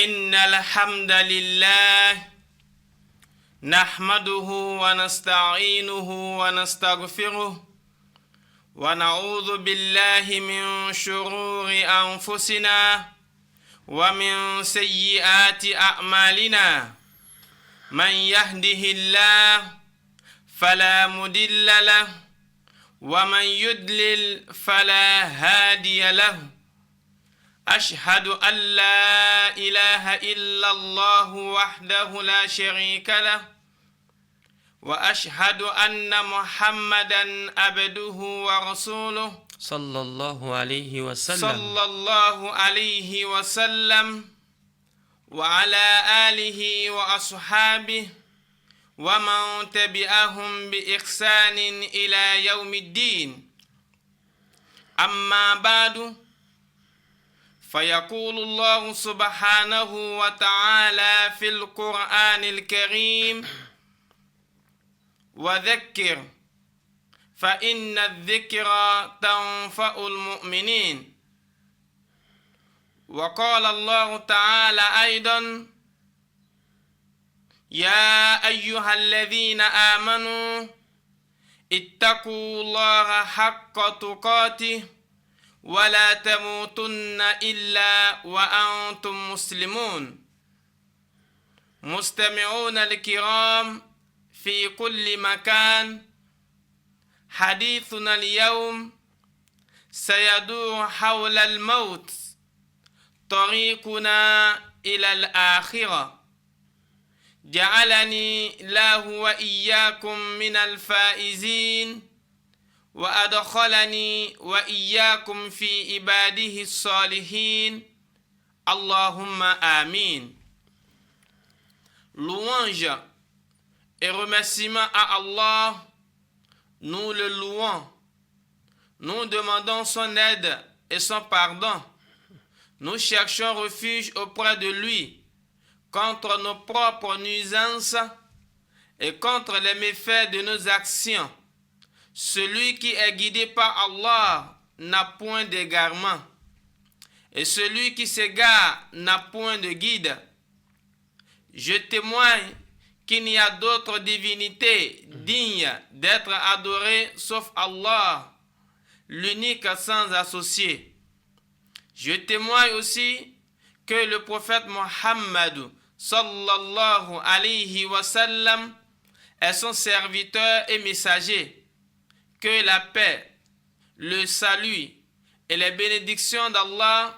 إن الحمد لله نحمده ونستعينه ونستغفره ونعوذ بالله من شرور أنفسنا ومن سيئات أعمالنا من يهده الله فلا مضل له ومن يضلل فلا هادي له أشهد أن لا إله إلا الله وحده لا شريك له وأشهد أن محمدا عبده ورسوله صلى الله عليه وسلم وعلى آله وأصحابه ومن تبعهم بإحسان إلى يوم الدين. أما بعد، فيقول الله سبحانه وتعالى في القرآن الكريم: وذكر فإن الذكرى تنفع المؤمنين. وقال الله تعالى أيضا: يا أيها الذين آمنوا اتقوا الله حق تقاته ولا تموتن إلا وأنتم مسلمون. مستمعون الكرام في كل مكان، حديثنا اليوم سيدور حول الموت، طريقنا إلى الآخرة. جعلني الله وإياكم من الفائزين وأدخلني وإياكم في عباده الصالحين. اللهم آمين. Louange et remerciement à Allah, nous le louons. Nous demandons son aide et son pardon. Nous cherchons refuge auprès de lui contre nos propres nuisances et contre les méfaits de nos actions. Celui qui est guidé par Allah n'a point d'égarement, et celui qui s'égare n'a point de guide. Je témoigne qu'il n'y a d'autre divinité digne d'être adorée sauf Allah, l'unique sans associé. Je témoigne aussi que le prophète Mohammed sallallahu alayhi wa sallam est son serviteur et messager. Que la paix, le salut et les bénédictions d'Allah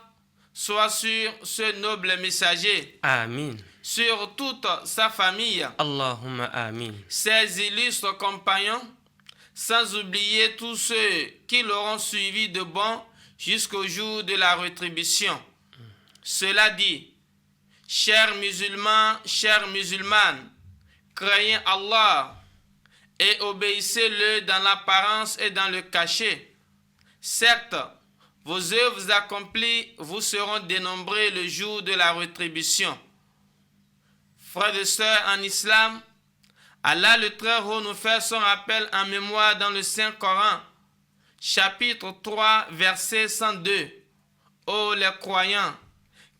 soient sur ce noble messager. Amin. Sur toute sa famille. Allahumma amin. Ses illustres compagnons, sans oublier tous ceux qui l'auront suivi de bon jusqu'au jour de la rétribution. Cela dit, chers musulmans, chères musulmanes, craignez Allah et obéissez-le dans l'apparence et dans le cachet. Certes, vos œuvres accomplies vous seront dénombrées le jour de la rétribution. Frères et sœurs en islam, Allah le Très-Haut nous fait son rappel en mémoire dans le Saint-Coran, chapitre 3, verset 102. Ô les croyants,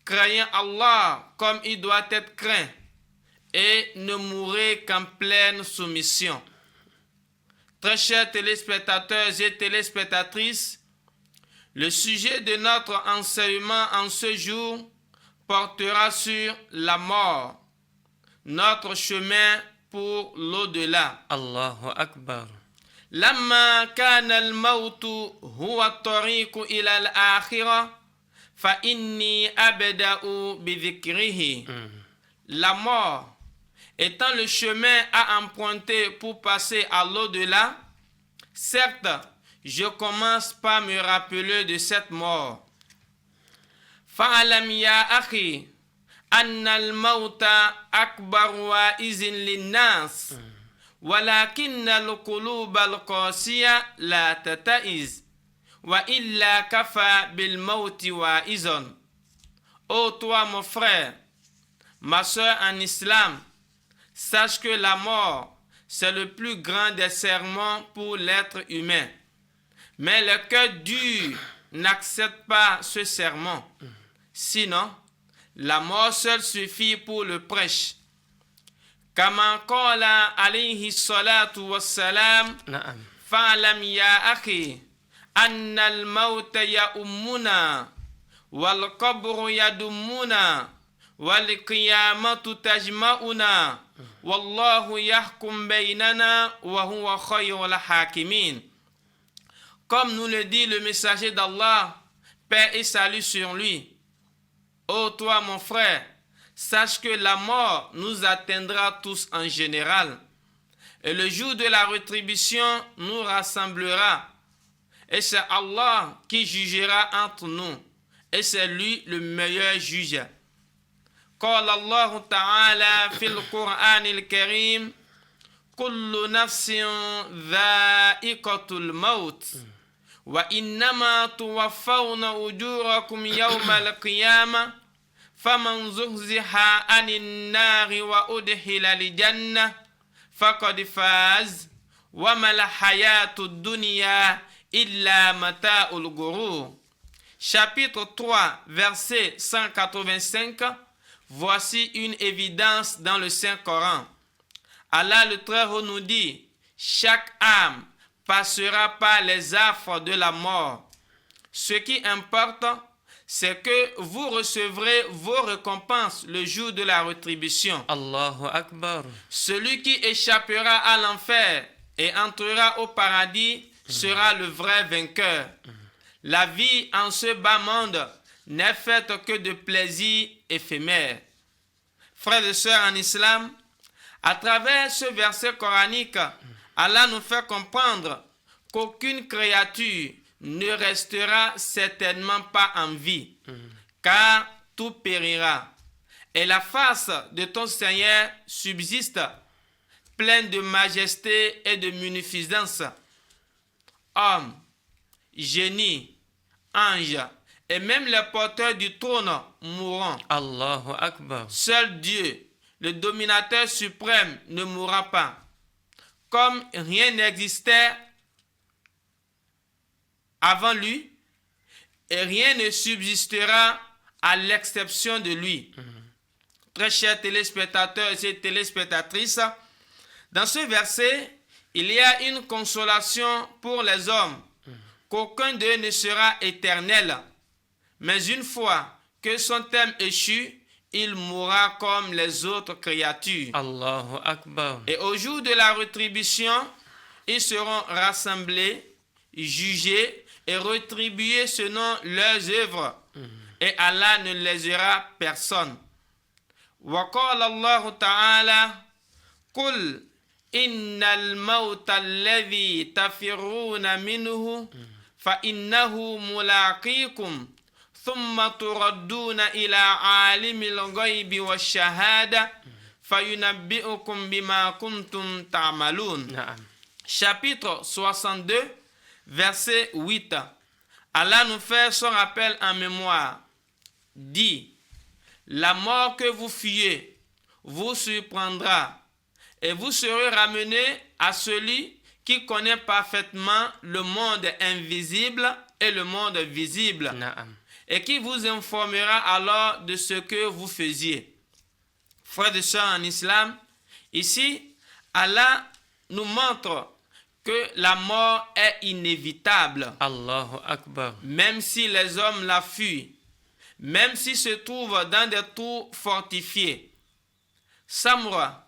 craignez Allah comme il doit être craint et ne mourrez qu'en pleine soumission. Très chers téléspectateurs et téléspectatrices, le sujet de notre enseignement en ce jour portera sur la mort, notre chemin pour l'au-delà. Allahu Akbar. لما كان الموت هو الطريق إلى الآخرة فإني أبدأ بذكره. La mort étant le chemin à emprunter pour passer à l'au-delà, certes, je commence par me rappeler de cette mort. فَعَلَمْ يَا أَخِي أَنَّ الْمَوْتَ أَكْبَرُ وَائِزٍ لِلنَّاسِ وَلَكِنَّ الْقُلُوبَ الْقَاسِيَةَ لَا تَتَئِزْ وَإِلَّا كَفَى بِالْمَوْتِ وَائِزًا. Ô toi mon frère, ma sœur en islam, sache que la mort, c'est le plus grand des serments pour l'être humain. Mais le cœur dur n'accepte pas ce serment. Sinon, La mort seule suffit pour le prêche. كما قال عليه الصلاة والسلام نعم فاعلم يا أخي أن الموت يؤمنا والقبر يدمنا والقيامة تجمعنا والله يحكم بيننا وهو خير الحاكمين. Comme nous le dit le messager d'Allah, paix et salut sur lui. Ô toi mon frère, sache que la mort nous atteindra tous en général. Et le jour de la rétribution nous rassemblera. Et c'est Allah qui jugera entre nous. Et c'est lui le meilleur juge. قال الله تعالى في القرآن الكريم كل نفس ذائقة الموت وإنما توفون أجوركم يوم القيامة فمن زحزح عن النار وأدخل الجنة فقد فاز وما الحياة الدنيا إلا متاع الغرور. Chapitre 3, verset 185. Voici une évidence dans le Saint-Coran. Allah le Très-Haut nous dit, chaque âme passera par les affres de la mort. Ce qui importe, c'est que vous recevrez vos récompenses le jour de la rétribution. Allahu Akbar. Celui qui échappera à l'enfer et entrera au paradis sera le vrai vainqueur. La vie en ce bas monde n'est faite que de plaisirs éphémères. Frères et sœurs en islam, à travers ce verset coranique, Allah nous fait comprendre qu'aucune créature ne restera certainement pas en vie, car tout périra. Et la face de ton Seigneur subsiste, pleine de majesté et de munificence. Hommes, génies, anges, et même les porteurs du trône mourront. Allahu Akbar. Seul Dieu, le dominateur suprême, ne mourra pas. Comme rien n'existait avant lui, et rien ne subsistera à l'exception de lui. Très chers téléspectateurs et téléspectatrices, dans ce verset, il y a une consolation pour les hommes, qu'aucun d'eux ne sera éternel. Mais une fois que son thème échoue, il mourra comme les autres créatures. Allahu Akbar. Et au jour de la rétribution, ils seront rassemblés, jugés et rétribués selon leurs œuvres. Et Allah ne lésera personne. وقال الله تعالى قل إن الموت الذي تفرون منه فإنه ملاقيكم ثم تردون إلى عالم الغيب والشهادة فينبئكم بما كنتم تعملون. نعم. Chapitre 62, verset 8. Allah nous fait son rappel en mémoire. Dit, la mort que vous fuyez vous surprendra et vous serez ramenés à celui qui connaît parfaitement le monde invisible et le monde visible. Naam. Et qui vous informera alors de ce que vous faisiez. Frères et sœurs en islam, ici, Allah nous montre que la mort est inévitable. Allahu Akbar. Même si les hommes la fuient, même s'ils se trouvent dans des tours fortifiés. Samura,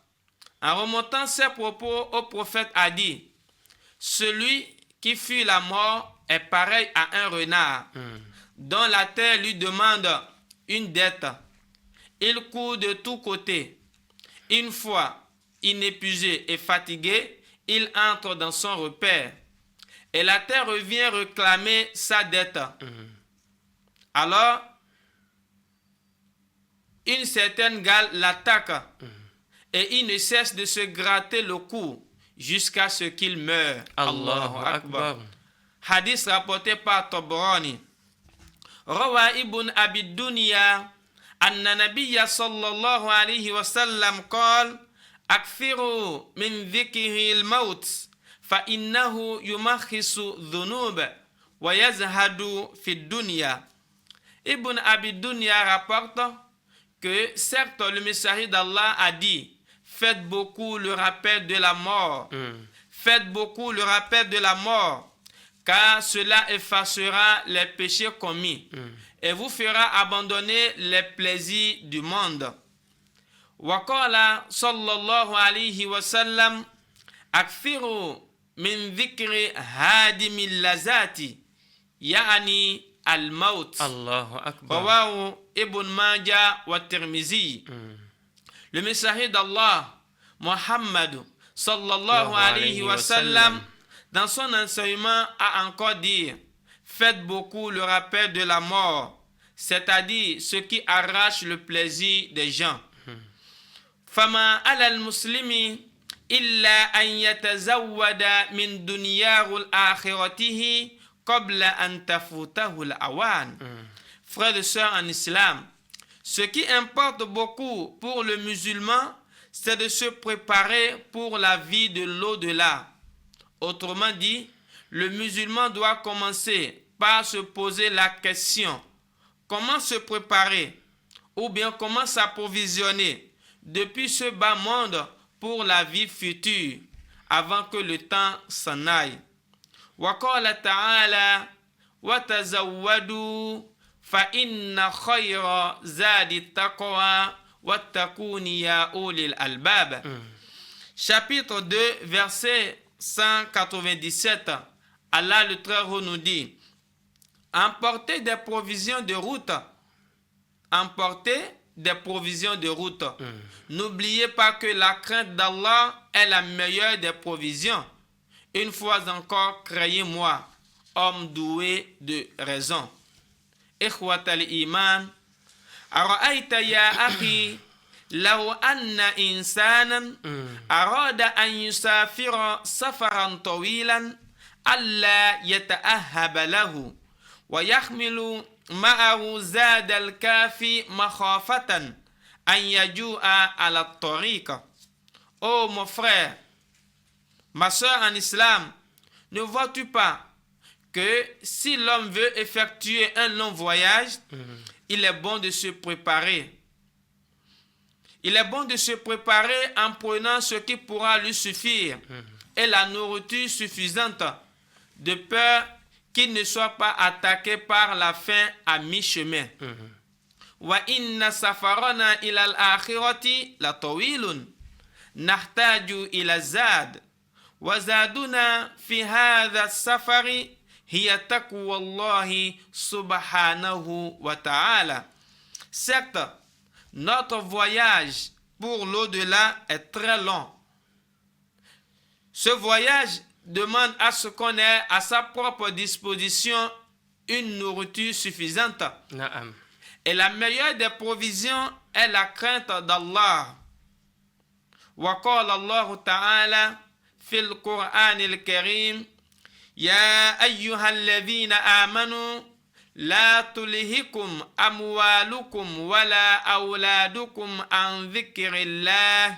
en remontant ses propos au prophète, a dit, celui qui fuit la mort est pareil à un renard dont la terre lui demande une dette. Il court de tous côtés. Une fois inépuisé et fatigué, il entre dans son repère. Et la terre revient réclamer sa dette. Alors, une certaine gale l'attaque. Et il ne cesse de se gratter le cou jusqu'à ce qu'il meure. Allahu Akbar. Hadith rapporté par Tabrani. روى ابن أبي الدنيا أن النبي صلى الله عليه وسلم قال أكثروا من ذكر الموت فإنه يمخص الذنوب ويزهد في الدنيا. Ibn Abi Dunya rapporte que certes le messager d'Allah a dit faites beaucoup le rappel de la mort. Faites beaucoup le rappel de la mort, car cela effacera les péchés commis et vous fera abandonner les plaisirs du monde. Waqala sallallahu alayhi wa sallam akthiru min dhikri hadimil lazati ya'ani al-maut. Allahu Akbar. Rawahu Ibn Majah wa Tirmizi. Le messager d'Allah, Muhammad sallallahu alayhi wa sallam, dans son enseignement a encore dit faites beaucoup le rappel de la mort, c'est-à-dire ce qui arrache le plaisir des gens. Fama ala al-muslimi illa an yatazawwada min dunyahu al-akhiratihi qabla an tafutahu al-awan. Frères et sœurs en islam, ce qui importe beaucoup pour le musulman, c'est de se préparer pour la vie de l'au-delà. Autrement dit, le musulman doit commencer par se poser la question comment se préparer ou bien comment s'approvisionner depuis ce bas monde pour la vie future avant que le temps s'en aille. Wa qala ta'ala wa tazawwadu fa inna khayra zadi taqwa wattaquni ya ulil albab. Chapitre 2 verset 197. Allah le Très-Haut nous dit emportez des provisions de route. Emportez des provisions de route. N'oubliez pas que la crainte d'Allah est la meilleure des provisions. Une fois encore, craignez-moi, homme doué de raison. Ikhwat al-iman, ara'ayta ya akhi law anna insanan arada an yusafira safaran tawilan alla yata'ahhaba lahu wa yahmilu ma'ahu zad al-kafi makhafatan an yaju'a ala at-tariq. Oh mon frère, ma soeur en islam, ne vois-tu pas que si l'homme veut effectuer un long voyage, il est bon de se préparer. Il est bon de se préparer en prenant ce qui pourra lui suffire et la nourriture suffisante, de peur qu'il ne soit pas attaqué par la faim à mi-chemin. Wa inna safarana ila al-akhirati la tawilun nahtaju ila zad wa zaduna fi hadha safari hiya taqwa Allahi subhanahu wa ta'ala. Certes, notre voyage pour l'au-delà est très long. Ce voyage demande à ce qu'on ait à sa propre disposition une nourriture suffisante. Naam. Et la meilleure des provisions est la crainte d'Allah. Wa qala Allah ta'ala fil Qur'an al-Karim ya ayyuhalladhina amanu la tulhikum amwalukum wala awladukum an dhikrillah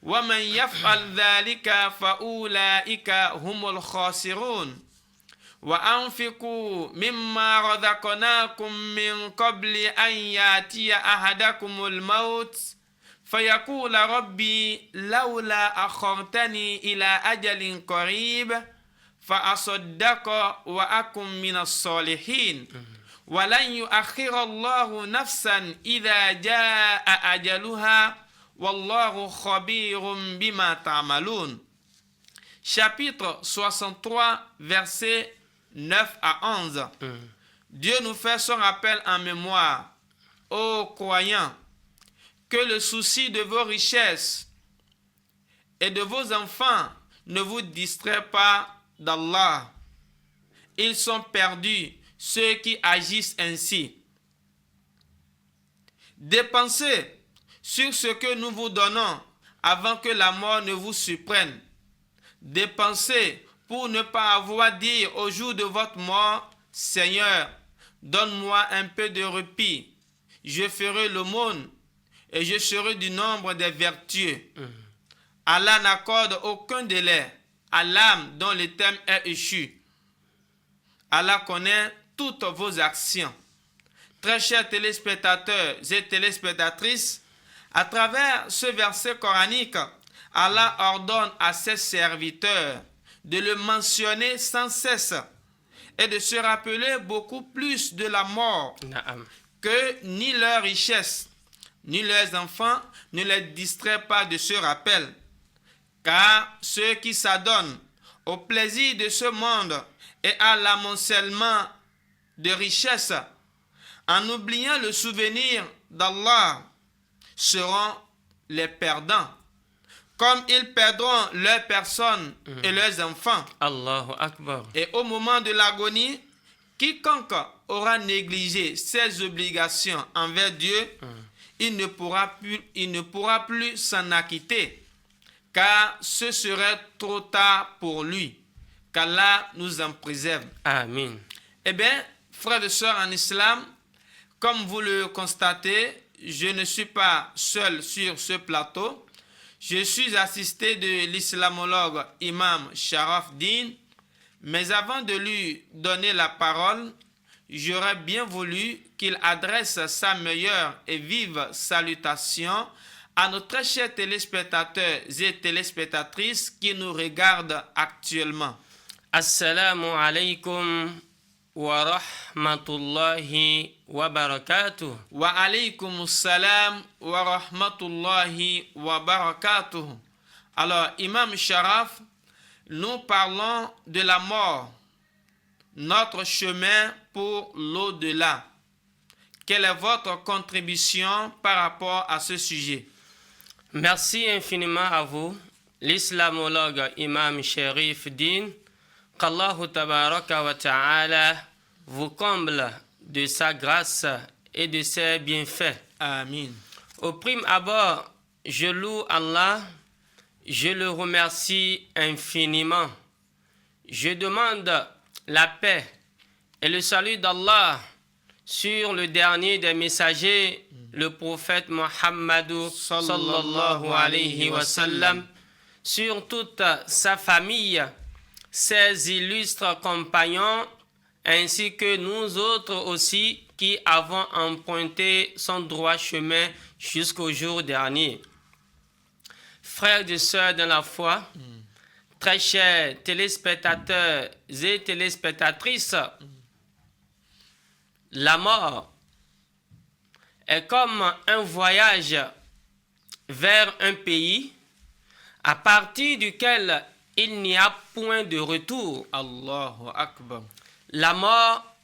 wa man yaf'al dhalika fa ulaika humul khasirun. وأنفقوا مما رزقناكم من قبل أن يأتي أحدكم الموت فيقول ربي لولا أخرتني إلى أجل قريب فأصدق وأكن من الصالحين ولن يؤخر الله نفسا إذا جاء أجلها والله خبير بما تعملون. Chapitre 63, verset 9 à 11. Dieu nous fait son rappel en mémoire, ô croyants, que le souci de vos richesses et de vos enfants ne vous distrait pas d'Allah. Ils sont perdus, ceux qui agissent ainsi. Dépensez sur ce que nous vous donnons avant que la mort ne vous surprenne. Dépensez pour ne pas avoir dire au jour de votre mort, Seigneur, donne-moi un peu de répit, je ferai l'aumône et je serai du nombre des vertueux. Allah n'accorde aucun délai à l'âme dont le terme est échu. Allah connaît toutes vos actions. très chers téléspectateurs et téléspectatrices, à travers ce verset coranique, Allah ordonne à ses serviteurs de le mentionner sans cesse et de se rappeler beaucoup plus de la mort Naam. que ni leur richesse, ni leurs enfants ne les distraient pas de ce rappel. Car ceux qui s'adonnent au plaisir de ce monde et à l'amoncellement de richesses, en oubliant le souvenir d'Allah, seront les perdants, comme ils perdront leurs personnes et leurs enfants. Allahu Akbar. Et au moment de l'agonie, quiconque aura négligé ses obligations envers Dieu, il ne pourra plus s'en acquitter, car ce serait trop tard pour lui. Qu'Allah nous en préserve. Amin. Eh bien, frères et sœurs en islam, comme vous le constatez, je ne suis pas seul sur ce plateau. Je suis assisté de l'islamologue Imam Sharaf Din, mais avant de lui donner la parole, j'aurais bien voulu qu'il adresse sa meilleure et vive salutation à nos très chers téléspectateurs et téléspectatrices qui nous regardent actuellement. Assalamu alaikum wa rahmatullahi wa barakatuh. Wa alaykum salam wa rahmatullahi wa barakatuh. Alors, Imam Sharaf, nous parlons de la mort, notre chemin pour l'au-delà. Quelle est votre contribution par rapport à ce sujet? Merci infiniment à vous, l'islamologue Imam Sharif Din. Qu'Allah tabaraka wa ta'ala vous comble de sa grâce et de ses bienfaits. Amin. Au prime abord, je loue Allah, je le remercie infiniment. Je demande la paix et le salut d'Allah sur le dernier des messagers, le prophète Muhammadou sallallahu alayhi wa sallam, sur toute sa famille, ses illustres compagnons, ainsi que nous autres aussi qui avons emprunté son droit chemin jusqu'au jour dernier. Frères et sœurs dans la foi, très chers téléspectateurs et téléspectatrices, la mort est comme un voyage vers un pays à partir duquel il n'y a point de retour. Allahu Akbar. La mort,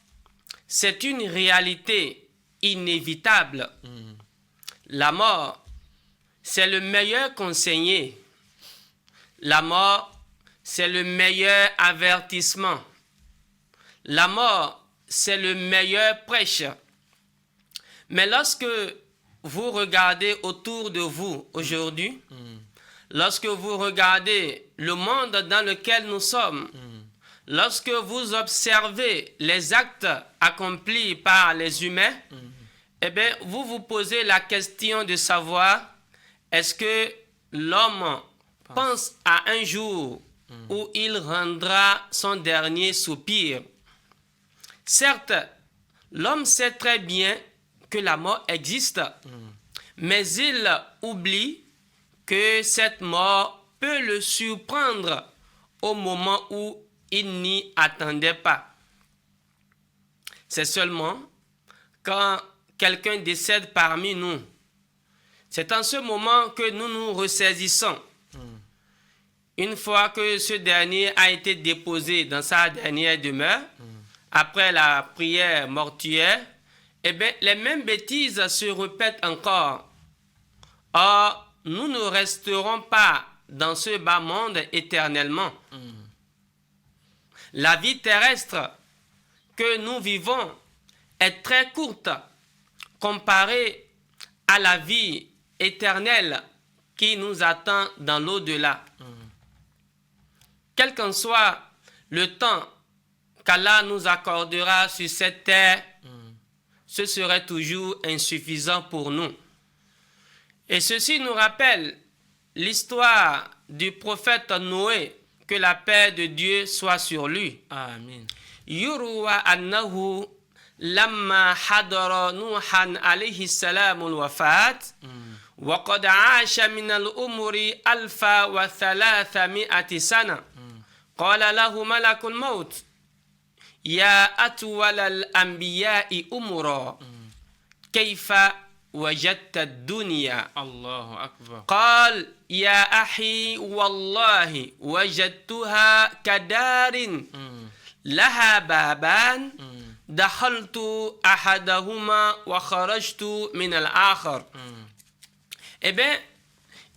c'est une réalité inévitable. La mort, c'est le meilleur conseiller. La mort, c'est le meilleur avertissement. La mort, c'est le meilleur prêche. Mais lorsque vous regardez autour de vous aujourd'hui, lorsque vous regardez le monde dans lequel nous sommes, lorsque vous observez les actes accomplis par les humains, eh bien, vous vous posez la question de savoir, est-ce que l'homme pense à un jour où il rendra son dernier soupir? Certes, l'homme sait très bien que la mort existe, mais il oublie que cette mort peut le surprendre au moment où il n'y attendait pas. C'est seulement quand quelqu'un décède parmi nous, c'est en ce moment que nous nous ressaisissons. Une fois que ce dernier a été déposé dans sa dernière demeure, après la prière mortuaire, eh bien, les mêmes bêtises se répètent encore. Or, nous ne resterons pas dans ce bas monde éternellement. La vie terrestre que nous vivons est très courte comparée à la vie éternelle qui nous attend dans l'au-delà. Quel qu'en soit le temps qu'Allah nous accordera sur cette terre, ce serait toujours insuffisant pour nous. Et ceci nous rappelle l'histoire du prophète Noé, que la paix de Dieu soit sur lui. Amin. Yurwa annahu لما حضر نوحا عليه السلام الوفاة وقد عاش من الأمر 1300 سنة قال له ملك الموت يا أطول الأنبياء أمرا كيف وجدت الدنيا الله أكبر. قال يا أخي والله وجدتها كدار لها بابان دخلت أحدهما وخرجت من الآخر. Eh bien,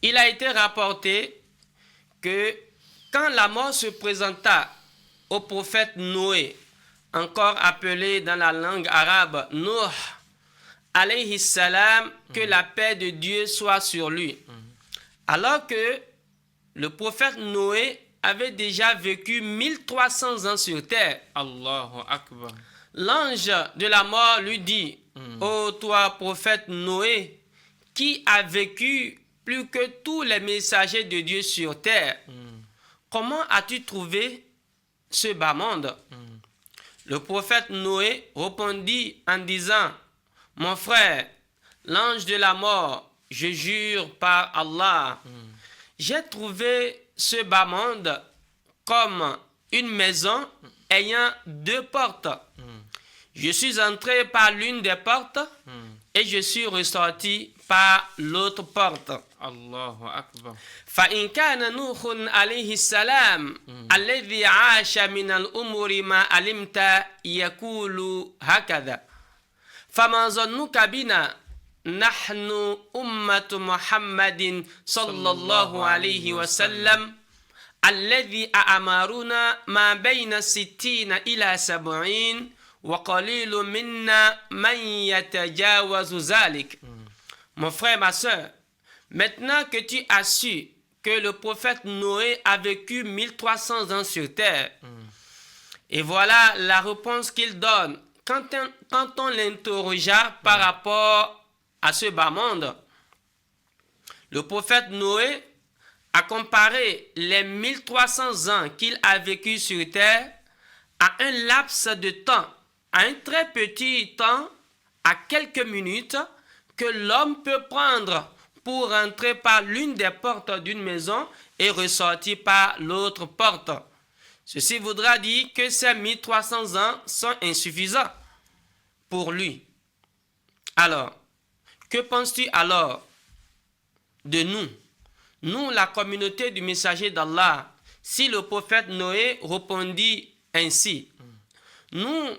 il a été rapporté que quand la mort se présenta au prophète Noé, encore appelé dans la langue arabe Nuh, alayhi salam, que la paix de Dieu soit sur lui. Alors que le prophète Noé avait déjà vécu 1300 ans sur terre. Allahu Akbar. L'ange de la mort lui dit, ô toi prophète Noé, qui a vécu plus que tous les messagers de Dieu sur terre, comment as-tu trouvé ce bas monde? Le prophète Noé répondit en disant, mon frère, l'ange de la mort, je jure par Allah, j'ai trouvé ce bas monde comme une maison ayant deux portes. Je suis entré par l'une des portes et je suis ressorti par l'autre porte. Allahu Akbar. فإن كان نوح عليه السلام الذي عاش من الأمور ما علمت يقول هكذا فما ظنك بنا نحن أمة محمد صلى الله عليه وسلم الذي أعمارنا ما بين 60 إلى 70 وقليل منا من يتجاوز ذلك. Mon frère, ma soeur, maintenant que tu as su que le prophète Noé a vécu 1300 ans sur terre, et voilà la réponse qu'il donne quand on l'interrogea par rapport à ce bas monde. Le prophète Noé a comparé les 1300 ans qu'il a vécu sur terre à un laps de temps, à un très petit temps, à quelques minutes, que l'homme peut prendre pour entrer par l'une des portes d'une maison et ressortir par l'autre porte. Ceci voudra dire que ces 1300 ans sont insuffisants pour lui. Alors, que penses-tu alors de nous? Nous, la communauté du messager d'Allah, si le prophète Noé répondit ainsi, nous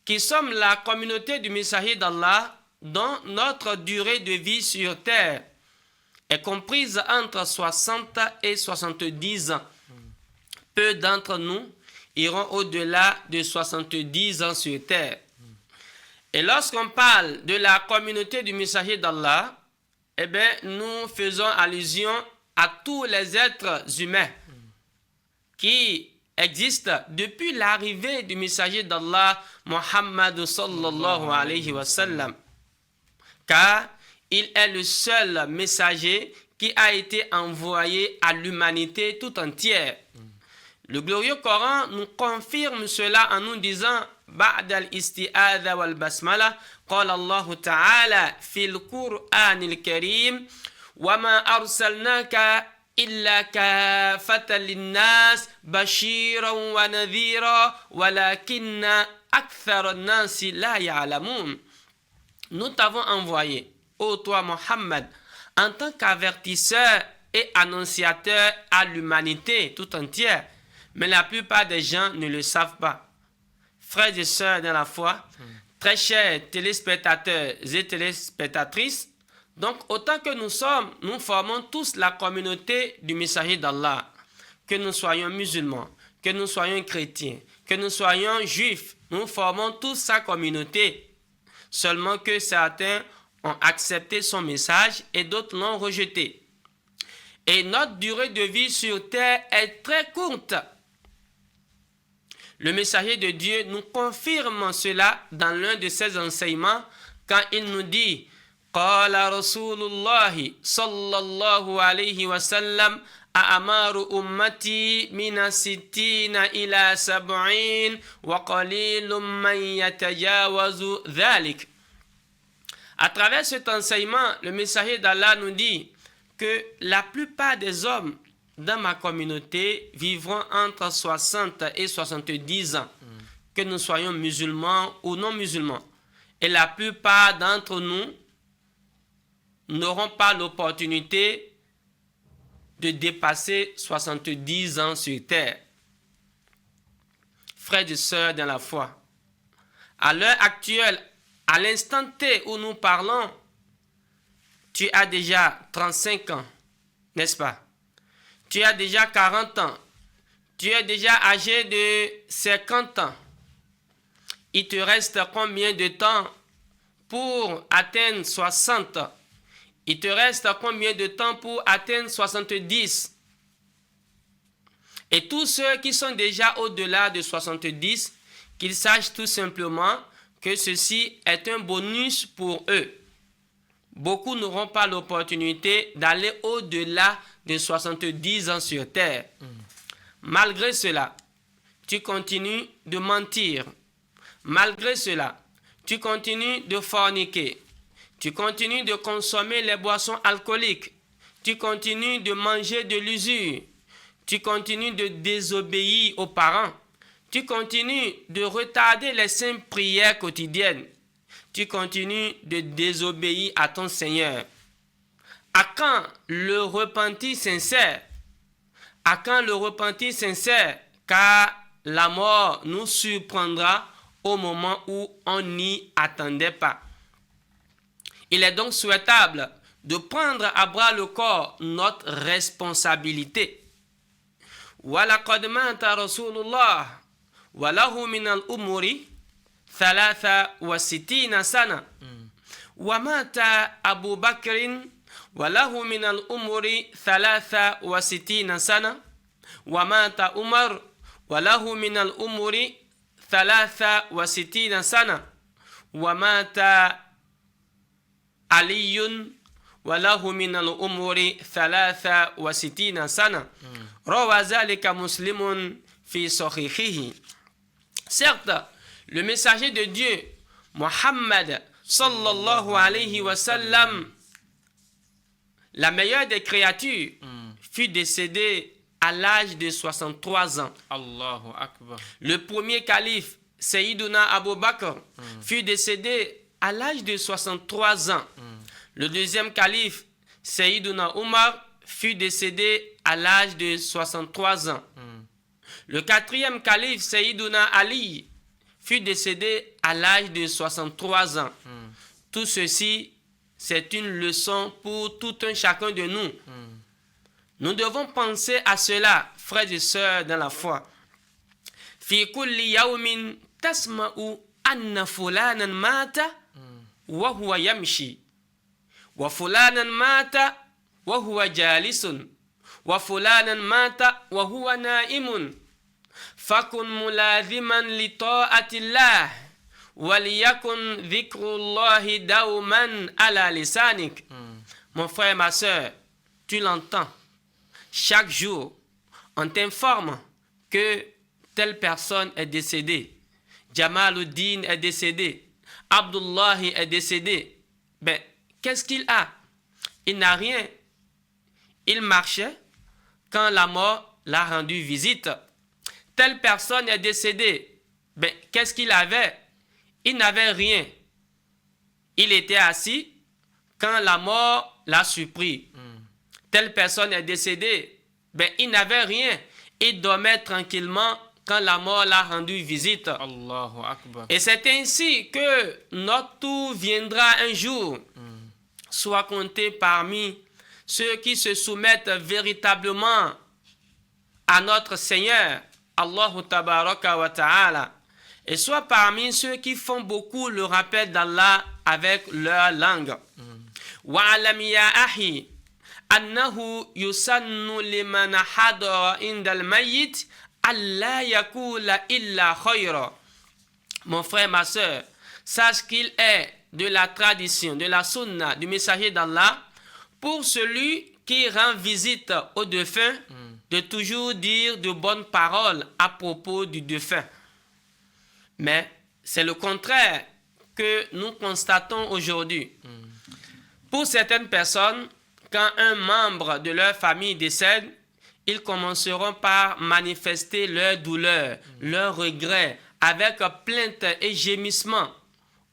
qui sommes la communauté du messager d'Allah, dont notre durée de vie sur terre est comprise entre 60 et 70 ans. Peu d'entre nous iront au-delà de 70 ans sur terre. Et lorsqu'on parle de la communauté du messager d'Allah, eh bien, nous faisons allusion à tous les êtres humains qui existent depuis l'arrivée du messager d'Allah, Muhammad sallallahu alayhi wa sallam. Car il est le seul messager qui a été envoyé à l'humanité tout entière. Le glorieux Coran nous confirme cela en nous disant بعد الاستعاذة والبسملة قال الله تعالى في القرآن الكريم وما أرسلناك إلا كافة للناس بشيرا ونذيرا ولكن أكثر الناس لا يعلمون. Nous t'avons envoyé, ô toi Mohammed, en tant qu'avertisseur et annonciateur à l'humanité tout entière. Mais la plupart des gens ne le savent pas. Frères et sœurs dans la foi, très chers téléspectateurs et téléspectatrices, donc autant que nous sommes, nous formons tous la communauté du messager d'Allah. Que nous soyons musulmans, que nous soyons chrétiens, que nous soyons juifs, nous formons tous sa communauté. Seulement que certains ont accepté son message et d'autres l'ont rejeté. Et notre durée de vie sur terre est très courte. Le messager de Dieu nous confirme cela dans l'un de ses enseignements quand il nous dit « Qala Rasulullah sallallahu alayhi wa sallam أعمار أمتي من 60 إلى 70 وقليل من يتجاوز ذلك. À travers cet enseignement, le messager d'Allah nous dit que la plupart des hommes dans ma communauté vivront entre 60 et 70 ans, que nous soyons musulmans ou non musulmans. Et la plupart d'entre nous n'auront pas l'opportunité de dépasser 70 ans sur terre. Frères et sœurs dans la foi, à l'heure actuelle, à l'instant T où nous parlons, tu as déjà 35 ans, n'est-ce pas? Tu as déjà 40 ans. Tu es déjà âgé de 50 ans. Il te reste combien de temps pour atteindre 60? Il te reste combien de temps pour atteindre 70? Et tous ceux qui sont déjà au-delà de 70, qu'ils sachent tout simplement que ceci est un bonus pour eux. Beaucoup n'auront pas l'opportunité d'aller au-delà de 70 ans sur terre. Malgré cela, tu continues de mentir. Malgré cela, tu continues de forniquer. Tu continues de consommer les boissons alcooliques. Tu continues de manger de l'usure. Tu continues de désobéir aux parents. Tu continues de retarder les saintes prières quotidiennes. Tu continues de désobéir à ton Seigneur. À quand le repentir sincère? À quand le repentir sincère? Car la mort nous surprendra au moment où on n'y attendait pas. Il est donc souhaitable de prendre à bras le corps notre responsabilité. وَلَقَدْ مَاتَ رَسُولُ اللَّهِ وَلَهُ مِنَ الْأُمُورِ 63 سنة ومات أبو بكر وله من الأمور 63 سنة ومات عمر وله من الأمور 63 سنة ومات علي وله من الأمور 63 سنة روى ذلك مسلم في صحيحه. Certes, le messager de Dieu, Muhammad sallallahu alayhi wa sallam, la meilleure des créatures, fut décédé à l'âge de 63 ans. Allahu Akbar. Le premier calife, Sayyiduna Abu Bakr, fut décédé à l'âge de 63 ans. Le deuxième calife, Sayyiduna Umar, fut décédé à l'âge de 63 ans. Le quatrième calife, Sayyiduna Ali, fut décédé à l'âge de 63 ans. Tout ceci, c'est une leçon pour tout un chacun de nous. Nous devons penser à cela, frères et sœurs dans la foi. Fi kulli yawmin tasma'u anna fulanan mata wa huwa yamshi wa fulanan mata wa huwa jalisun wa fulanan mata wa huwa na'imun fakun mulazziman li ta'atillah waliyakun dhikrullahi dawman ala lisanik. Mon frère, ma sœur, tu l'entends. Chaque jour, on t'informe que telle personne est décédée. Jamaluddin est décédé. Abdullahi est décédé. Ben, qu'est-ce qu'il a? Il n'a rien. Il marchait quand la mort l'a rendu visite. Telle personne est décédée. Ben, qu'est-ce qu'il avait? Il n'avait rien. Il était assis quand la mort l'a surpris. Telle personne est décédée. Ben, il n'avait rien. Il dormait tranquillement quand la mort l'a rendu visite. Allahu Akbar. Et c'est ainsi que notre tour viendra un jour. Soit compté parmi ceux qui se soumettent véritablement à notre Seigneur, Allahu Tabaraka wa Ta'ala, et soit parmi ceux qui font beaucoup le rappel d'Allah avec leur langue. Wa'alam ya ahi annahu yusannu liman hadara indal mayyit alla yakula illa khayra. Mon frère, ma soeur, sache qu'il est de la tradition, de la sunna, du messager d'Allah, pour celui qui rend visite au défunt de toujours dire de bonnes paroles à propos du défunt. Mais c'est le contraire que nous constatons aujourd'hui. Pour certaines personnes, quand un membre de leur famille décède, ils commenceront par manifester leur douleur, leur regret, avec plainte et gémissement.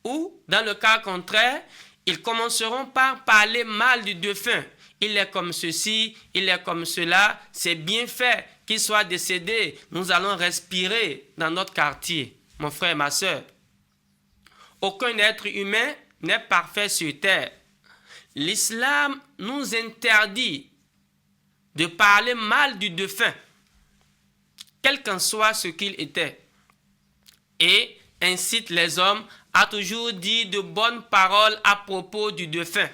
Ou, dans le cas contraire, ils commenceront par parler mal du défunt. Il est comme ceci, il est comme cela, c'est bien fait qu'il soit décédé. Nous allons respirer dans notre quartier, mon frère et ma soeur. Aucun être humain n'est parfait sur terre. L'islam nous interdit de parler mal du défunt, quel qu'en soit ce qu'il était, et incite les hommes à toujours dire de bonnes paroles à propos du défunt,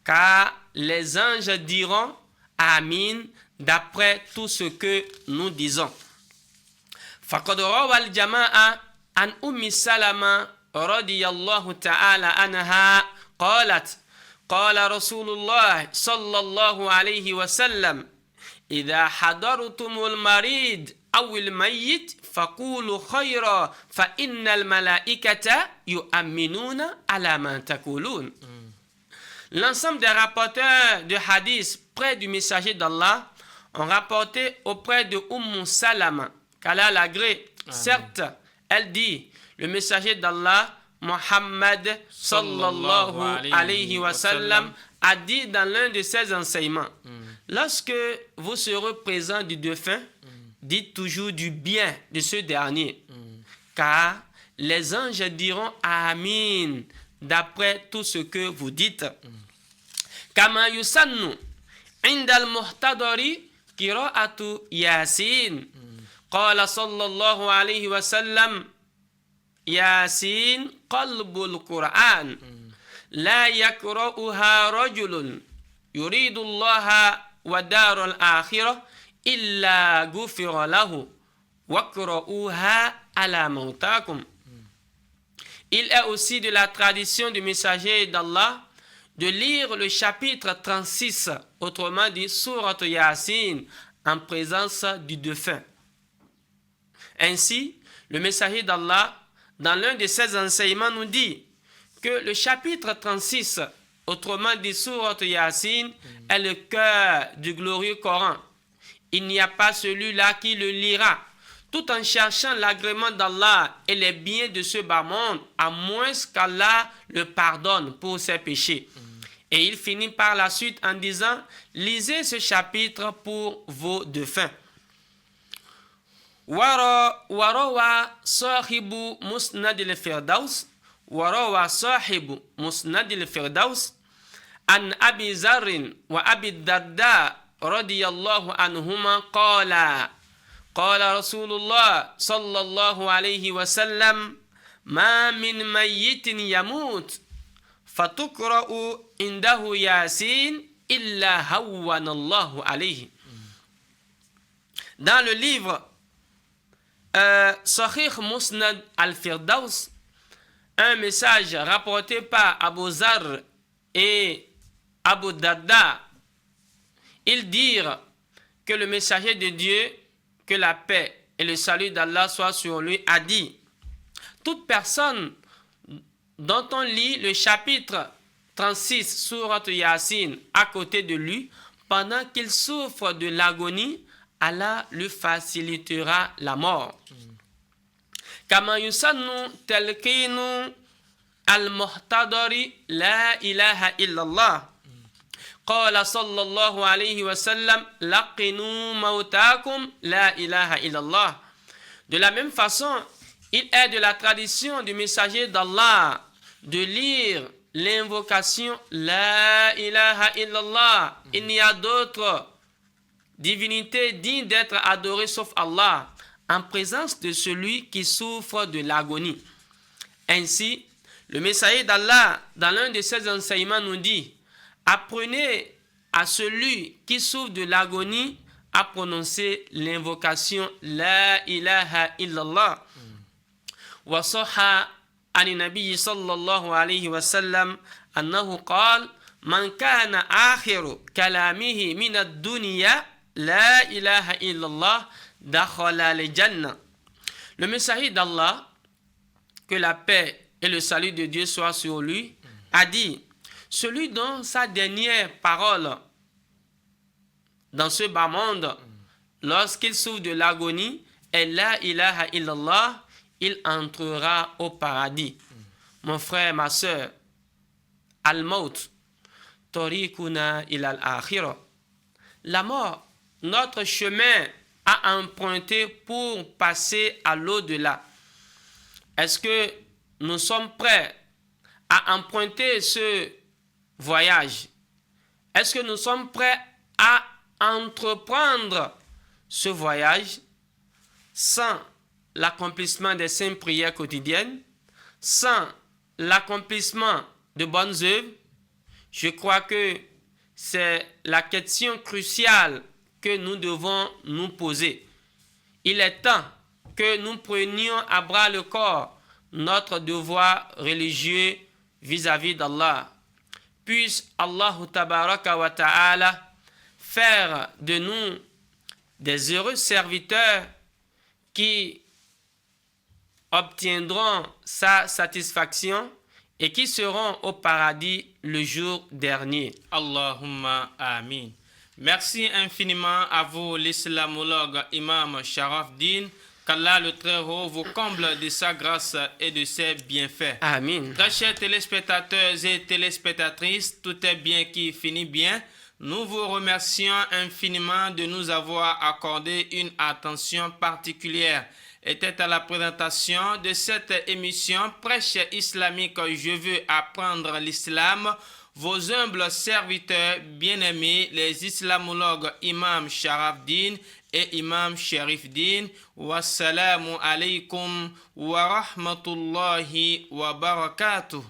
car les anges diront Amin d'après tout ce que nous disons. فقد روى الجماعة عن أم سلمة رضي الله تعالى عنها قالت قال رسول الله صلى الله عليه وسلم إذا حضرتم المريض أو الميت فقولوا خيرا فإن الملائكة يؤمنون على ما تقولون. L'ensemble des rapporteurs de hadith près du messager d'Allah ont rapporté auprès de Salama qu'Allah l'agrée. Certes, elle dit, le messager d'Allah, Muhammad sallallahu alayhi wa sallam, a dit dans l'un de ses enseignements, lorsque vous serez présent du défunt, dites toujours du bien de ce dernier, car les anges diront Amin d'après tout ce que vous dites. Kama yusannu indal muhtadari qira'atu Yasin. Qala sallallahu alayhi wa sallam Yasin qalbul Qur'an. La yakra'uha rajulun yuridu Allah wa darul akhirah illa ghufira lahu waqra'uha ala mautakum. Il est aussi de la tradition du messager d'Allah de lire le chapitre 36, autrement dit Surat Yasin, en présence du défunt. Ainsi, le messager d'Allah, dans l'un de ses enseignements, nous dit que le chapitre 36, autrement dit Surat Yasin, est le cœur du glorieux Coran. Il n'y a pas celui-là qui le lira, tout en cherchant l'agrément d'Allah et les biens de ce bas monde, à moins qu'Allah le pardonne pour ses péchés. Et il finit par la suite en disant, lisez ce chapitre pour vos défunts. وروى صاحب مسند الفردوس عن أبي ذر وأبي الدرداء رضي الله عنهما قال رسول الله صلى الله عليه وسلم ما من ميت يموت فتقرأ عنده ياسين إلا هون الله عليه. Dans le livre Sahih Musnad al-Firdaus, un message rapporté par Abu Zar et Abu Darda, ils dirent que le messager de Dieu, que la paix et le salut d'Allah soient sur lui, a dit, toute personne dont on lit le chapitre 36 Surat Yasin à côté de lui, pendant qu'il souffre de l'agonie, Allah lui facilitera la mort. Kama yusannu talqinu al-muhtadari la ilaha illallah. Qala sallallahu alayhi wa sallam laqinu mautakum la ilaha illallah. De la même façon, il est de la tradition du messager d'Allah de lire l'invocation la ilaha illallah. Il n'y a d'autre divinité digne d'être adorée sauf Allah, en présence de celui qui souffre de l'agonie. Ainsi, le messager d'Allah, dans l'un de ses enseignements, nous dit, apprenez à celui qui souffre de l'agonie à prononcer l'invocation La ilaha illallah. Wa sahha an nabi sallallahu alayhi wa sallam annahu qala Man kana akhiru kalamihi min ad-dunya la ilaha illallah dakhala al-jannah. Le messager d'Allah, que la paix et le salut de Dieu soient sur lui, a dit: celui dont sa dernière parole dans ce bas monde, lorsqu'il souffre de l'agonie, est la ilaha illallah, il entrera au paradis. Mon frère, ma soeur, al-maut, tariquna ila al-akhirah. La mort, notre chemin à emprunter pour passer à l'au-delà. Est-ce que nous sommes prêts à emprunter ce voyage? Est-ce que nous sommes prêts à entreprendre ce voyage sans l'accomplissement des 5 prières quotidiennes, sans l'accomplissement de bonnes œuvres? Je crois que c'est la question cruciale que nous devons nous poser. Il est temps que nous prenions à bras le corps notre devoir religieux vis-à-vis d'Allah. Puisse Allah tabaraka wa ta'ala faire de nous des heureux serviteurs qui obtiendront sa satisfaction et qui seront au paradis le jour dernier. Allahumma amin. Merci infiniment à vous, l'islamologue Imam Sharaf Din. Qu'Allah le Très-Haut vous comble de sa grâce et de ses bienfaits. Amin. Très chers téléspectateurs et téléspectatrices, tout est bien qui finit bien. Nous vous remercions infiniment de nous avoir accordé une attention particulière. Était à la présentation de cette émission Prêche islamique, je veux apprendre l'islam. Vos humbles serviteurs bien-aimés, les islamologues Imam Sharaf Din et Imam Sharif Din. Wassalamu alaikum wa rahmatullahi wa barakatuh.